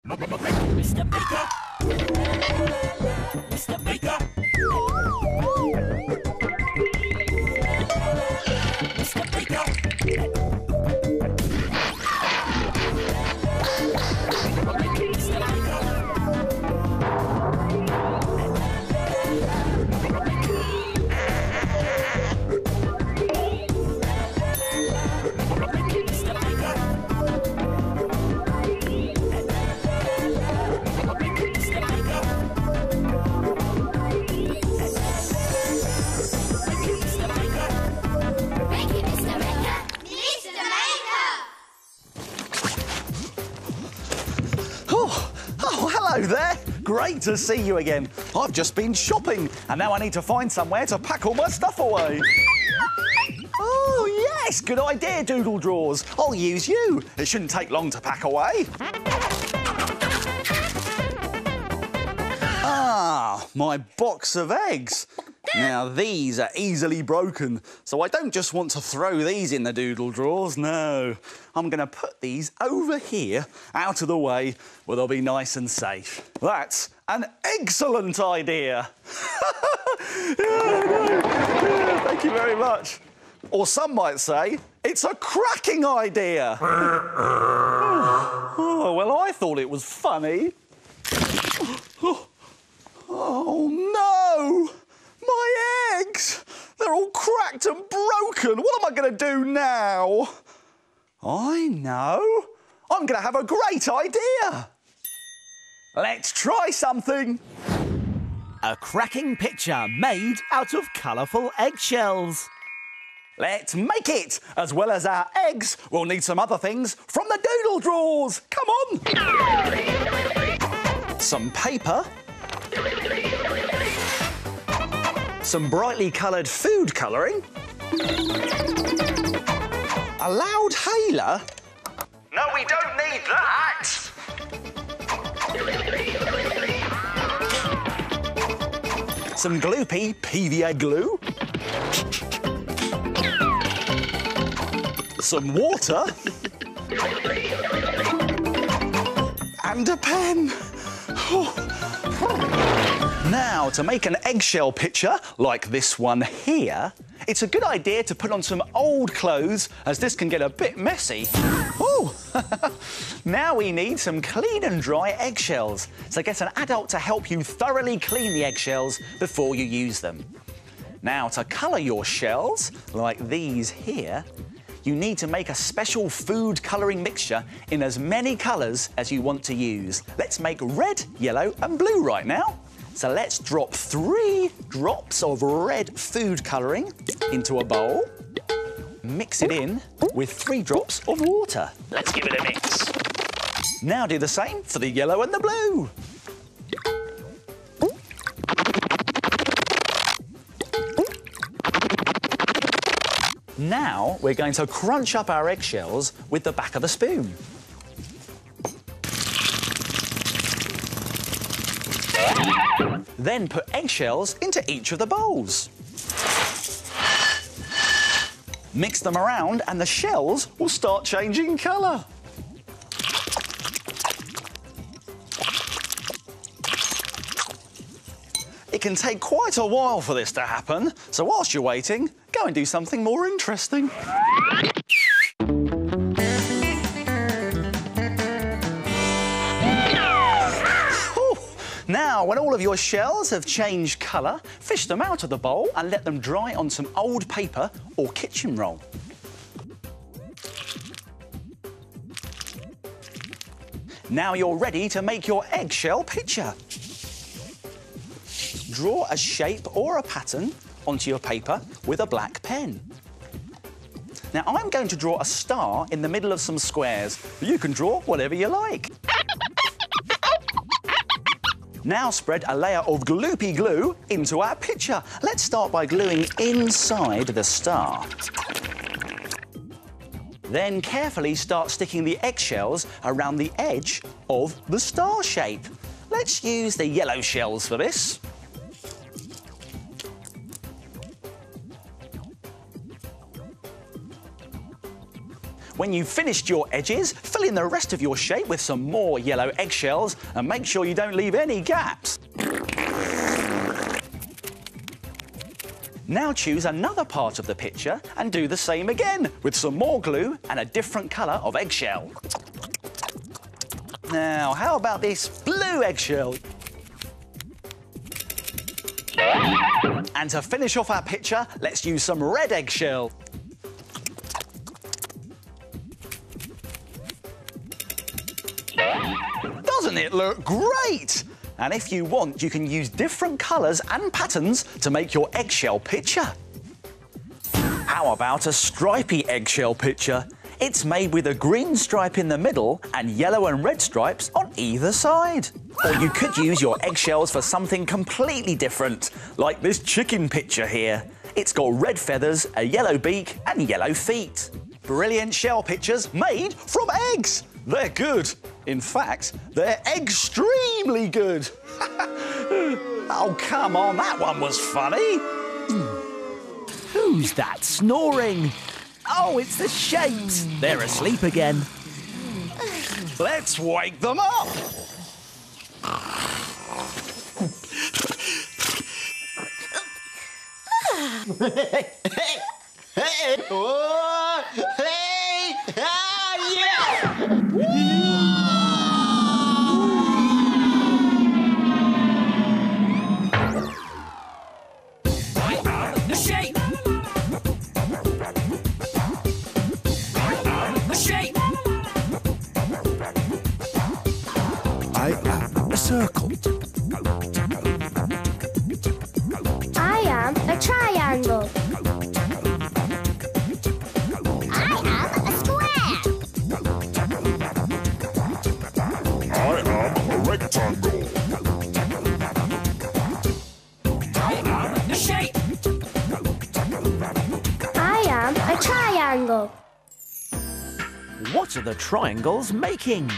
Mr. Baker! Mr. Baker! Mr. Baker! Hello there. Great to see you again. I've just been shopping and now I need to find somewhere to pack all my stuff away. Oh, yes, good idea, Doodle Drawers. I'll use you. It shouldn't take long to pack away. Ah, my box of eggs. Now, these are easily broken, so I don't just want to throw these in the Doodle Drawers, no. I'm going to put these over here, out of the way, where they'll be nice and safe. That's an excellent idea. Thank you very much. Or some might say, it's a cracking idea. Oh, well, I thought it was funny. Oh, no! My eggs! They're all cracked and broken. What am I going to do now? I know. I'm going to have a great idea. Let's try something. A cracking picture made out of colourful eggshells. Let's make it. As well as our eggs, we'll need some other things from the Doodle Drawers. Come on. Some paper. Some brightly coloured food colouring. A loud hailer. No, we don't need that. Some gloopy PVA glue. Some water. And a pen. Now, to make an eggshell picture like this one here, it's a good idea to put on some old clothes, as this can get a bit messy. Oh! Now we need some clean and dry eggshells. So get an adult to help you thoroughly clean the eggshells before you use them. Now, to colour your shells, like these here, you need to make a special food colouring mixture in as many colours as you want to use. Let's make red, yellow and blue right now. So let's drop 3 drops of red food colouring into a bowl. Mix it in with 3 drops of water. Let's give it a mix. Now do the same for the yellow and the blue. Now we're going to crunch up our eggshells with the back of the spoon. Then put eggshells into each of the bowls. Mix them around and the shells will start changing colour. It can take quite a while for this to happen, so whilst you're waiting, go and do something more interesting. Now, when all of your shells have changed colour, fish them out of the bowl and let them dry on some old paper or kitchen roll. Now you're ready to make your eggshell picture. Draw a shape or a pattern onto your paper with a black pen. Now, I'm going to draw a star in the middle of some squares. You can draw whatever you like. Now spread a layer of gloopy glue into our picture. Let's start by gluing inside the star. Then carefully start sticking the eggshells around the edge of the star shape. Let's use the yellow shells for this. When you've finished your edges, fill in the rest of your shape with some more yellow eggshells and make sure you don't leave any gaps. Now choose another part of the picture and do the same again with some more glue and a different colour of eggshell. Now, how about this blue eggshell? And to finish off our picture, let's use some red eggshell. Doesn't it look great? And if you want, you can use different colours and patterns to make your eggshell picture. How about a stripy eggshell picture? It's made with a green stripe in the middle and yellow and red stripes on either side. Or you could use your eggshells for something completely different, like this chicken picture here. It's got red feathers, a yellow beak and yellow feet. Brilliant shell pictures made from eggs. They're good. In fact, they're extremely good. Oh, come on, that one was funny. Who's that snoring? Oh, it's the shapes. They're asleep again. Let's wake them up. I am a circle. I am a triangle. I am a square. I am a rectangle. I am a triangle. What are the triangles making?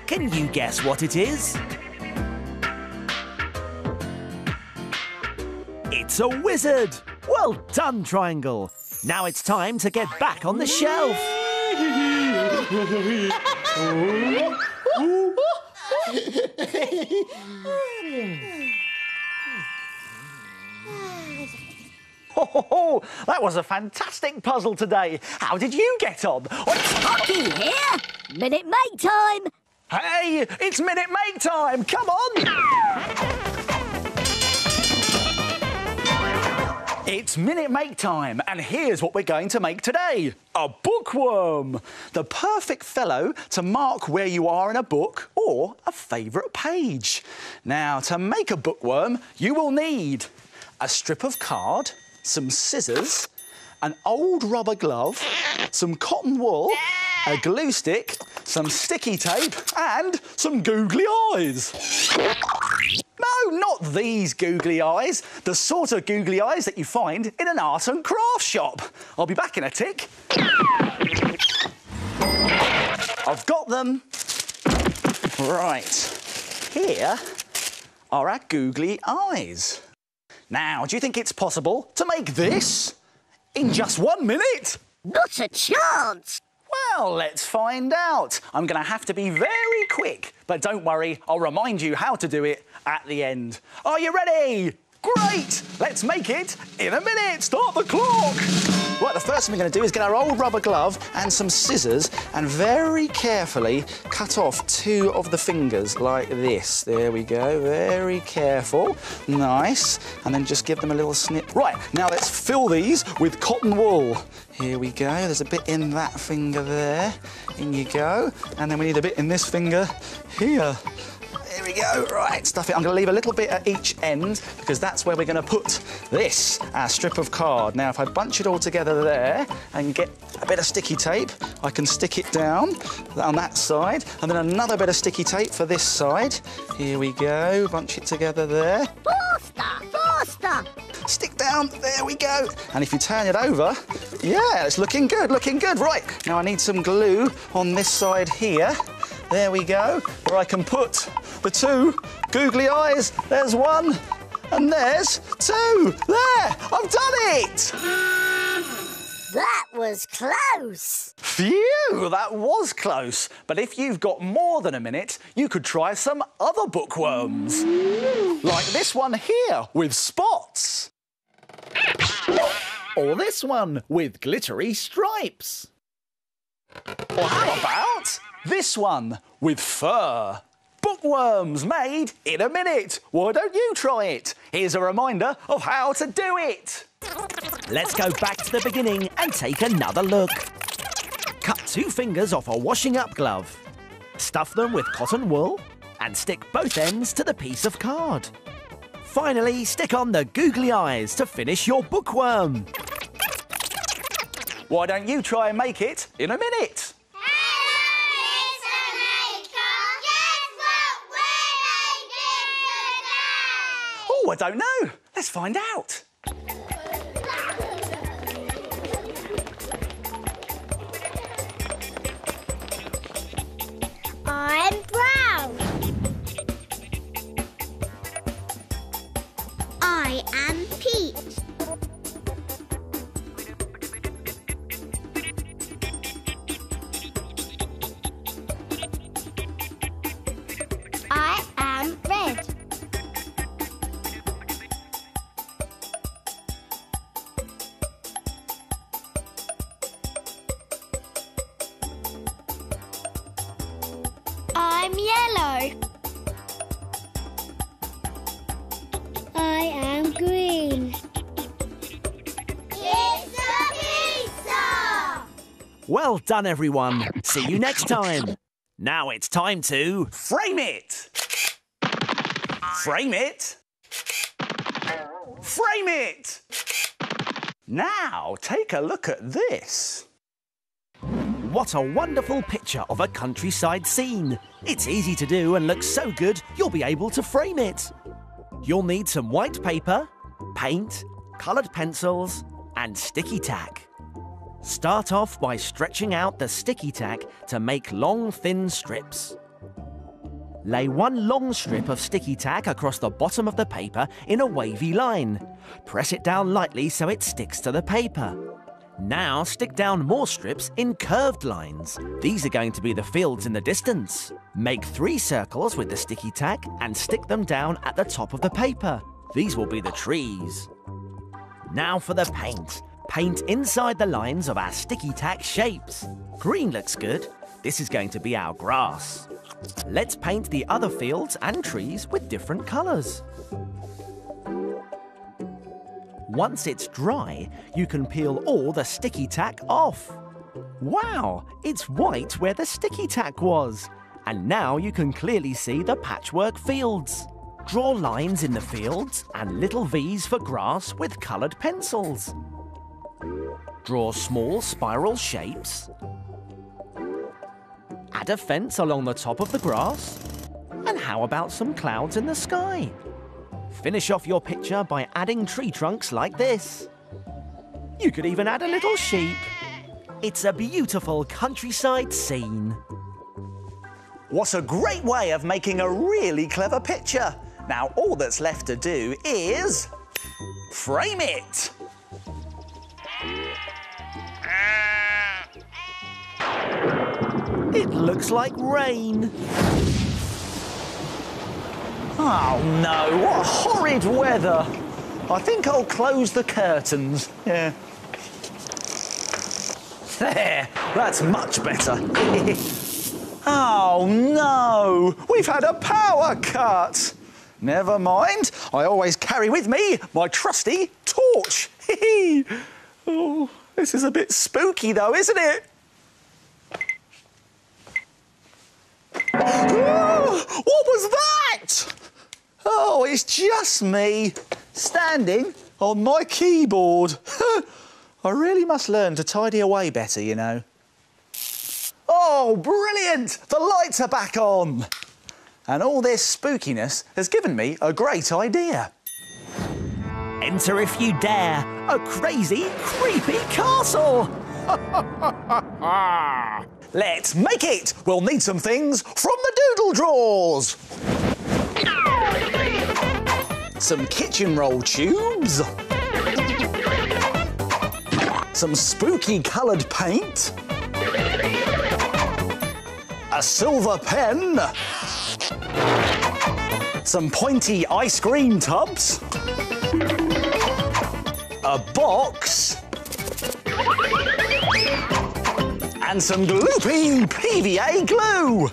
Can you guess what it is? It's a wizard! Well done, Triangle. Now it's time to get back on the shelf. Oh, that was a fantastic puzzle today. How did you get on? Hockey here! Minute Make time! Hey, it's Minute Make time! Come on! It's Minute Make time, and here's what we're going to make today. A bookworm. The perfect fellow to mark where you are in a book or a favourite page. Now, to make a bookworm, you will need a strip of card, some scissors, an old rubber glove, some cotton wool, a glue stick, some sticky tape and some googly eyes. No, not these googly eyes. The sort of googly eyes that you find in an art and craft shop. I'll be back in a tick. I've got them. Right. Here are our googly eyes. Now, do you think it's possible to make this in just 1 minute? Not a chance! Well, let's find out. I'm going to have to be very quick, but don't worry, I'll remind you how to do it at the end. Are you ready? Great! Let's make it in a minute. Start the clock. Right, the first thing we're going to do is get our old rubber glove and some scissors and very carefully cut off 2 of the fingers like this. There we go. Very careful. Nice. And then just give them a little snip. Right, now let's fill these with cotton wool. Here we go. There's a bit in that finger there. In you go. And then we need a bit in this finger here. There we go. Right, stuff it. I'm going to leave a little bit at each end because that's where we're going to put this, our strip of card. Now, if I bunch it all together there and get a bit of sticky tape, I can stick it down on that side and then another bit of sticky tape for this side. Here we go. Bunch it together there. Faster! Faster! Stick down. There we go. And if you turn it over, yeah, it's looking good, looking good. Right, now I need some glue on this side here. There we go, where I can put the 2 Googly eyes. There's one. And there's two. There! I've done it! That was close. Phew, that was close. But if you've got more than a minute, you could try some other bookworms. Like this one here with spots. Or this one with glittery stripes. Or how about this one with fur? Bookworms made in a minute. Why don't you try it? Here's a reminder of how to do it. Let's go back to the beginning and take another look. Cut 2 fingers off a washing up glove. Stuff them with cotton wool and stick both ends to the piece of card. Finally, stick on the googly eyes to finish your bookworm. Why don't you try and make it in a minute? Oh, I don't know. Let's find out. I'm brown. I am peach. I am red. I'm yellow. I am green. It's a pizza! Well done, everyone. See you next time. Now it's time to... Frame it! Frame it! Frame it! Now, take a look at this. What a wonderful picture of a countryside scene. It's easy to do and looks so good you'll be able to frame it. You'll need some white paper, paint, coloured pencils and sticky tack. Start off by stretching out the sticky tack to make long, thin strips. Lay one long strip of sticky tack across the bottom of the paper in a wavy line. Press it down lightly so it sticks to the paper. Now stick down more strips in curved lines. These are going to be the fields in the distance. Make 3 circles with the sticky tack and stick them down at the top of the paper. These will be the trees. Now for the paint. Paint inside the lines of our sticky tack shapes. Green looks good. This is going to be our grass. Let's paint the other fields and trees with different colours. Once it's dry, you can peel all the sticky tack off. Wow, it's white where the sticky tack was. And now you can clearly see the patchwork fields. Draw lines in the fields and little V's for grass with coloured pencils. Draw small spiral shapes. Add a fence along the top of the grass. And how about some clouds in the sky? Finish off your picture by adding tree trunks like this. You could even add a little sheep. It's a beautiful countryside scene. What a great way of making a really clever picture. Now all that's left to do is frame it. It looks like rain. Oh no, what horrid weather. I think I'll close the curtains. Yeah. There, that's much better. Oh no, we've had a power cut. Never mind, I always carry with me my trusty torch. Oh, this is a bit spooky though, isn't it? Oh, what was that? Oh, it's just me standing on my keyboard. I really must learn to tidy away better, you know. Oh, brilliant! The lights are back on. And all this spookiness has given me a great idea. Enter if you dare, a crazy, creepy castle. Let's make it! We'll need some things from the doodle drawers. Some kitchen roll tubes. Some spooky coloured paint. A silver pen. Some pointy ice cream tubs. A box. And some gloopy PVA glue.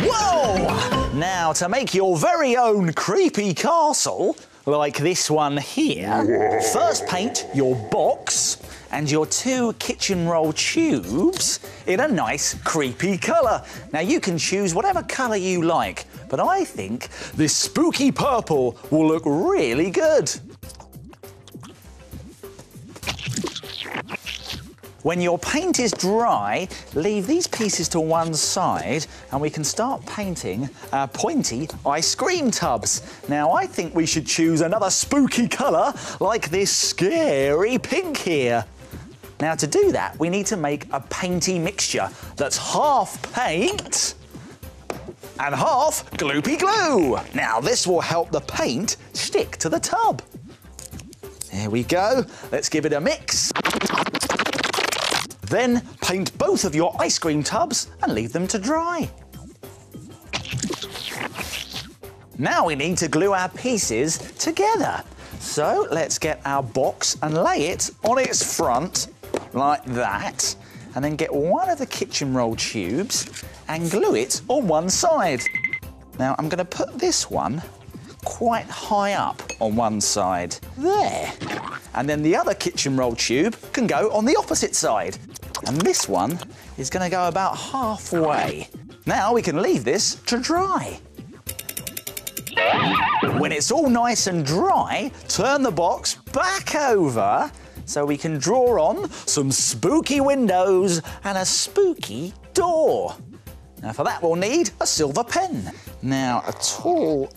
Whoa! Now, to make your very own creepy castle, like this one here, first paint your box and your 2 kitchen roll tubes in a nice creepy colour. Now, you can choose whatever colour you like, but I think this spooky purple will look really good. When your paint is dry, leave these pieces to one side and we can start painting our pointy ice cream tubs. Now, I think we should choose another spooky colour like this scary pink here. Now, to do that, we need to make a painty mixture that's half paint and half gloopy glue. Now, this will help the paint stick to the tub. There we go. Let's give it a mix. Then paint both of your ice cream tubs and leave them to dry. Now we need to glue our pieces together. So let's get our box and lay it on its front like that. And then get one of the kitchen roll tubes and glue it on one side. Now I'm going to put this one quite high up on one side. There. And then the other kitchen roll tube can go on the opposite side. And this one is going to go about halfway. Now we can leave this to dry. When it's all nice and dry, turn the box back over so we can draw on some spooky windows and a spooky door. Now for that we'll need a silver pen. Now a tall,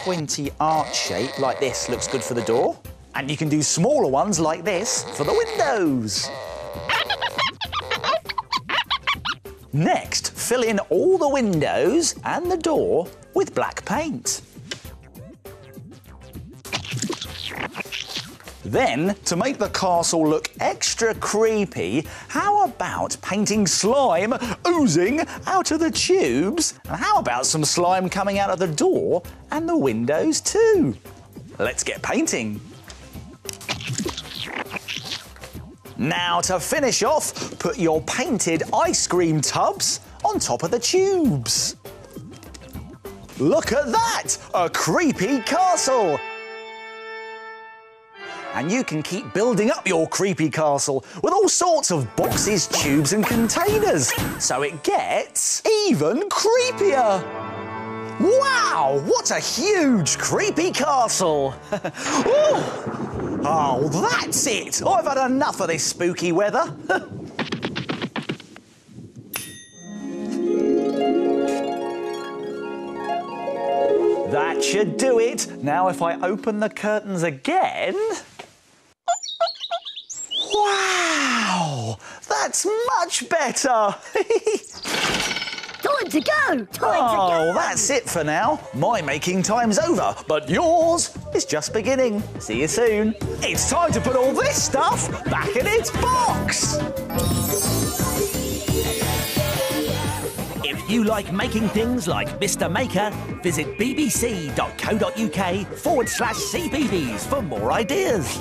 pointy arch shape like this looks good for the door. And you can do smaller ones like this for the windows. Next, fill in all the windows and the door with black paint. Then, to make the castle look extra creepy, how about painting slime oozing out of the tubes? And how about some slime coming out of the door and the windows too? Let's get painting. Now, to finish off, put your painted ice cream tubs on top of the tubes. Look at that! A creepy castle! And you can keep building up your creepy castle with all sorts of boxes, tubes and containers, so it gets even creepier. Wow, what a huge creepy castle! Oh, that's it! I've had enough of this spooky weather. That should do it. Now if I open the curtains again... Wow! That's much better! Time to go! Time to go! Oh, that's it for now. My making time's over, but yours is just beginning. See you soon. It's time to put all this stuff back in its box! If you like making things like Mr. Maker, visit bbc.co.uk/CBeebies for more ideas.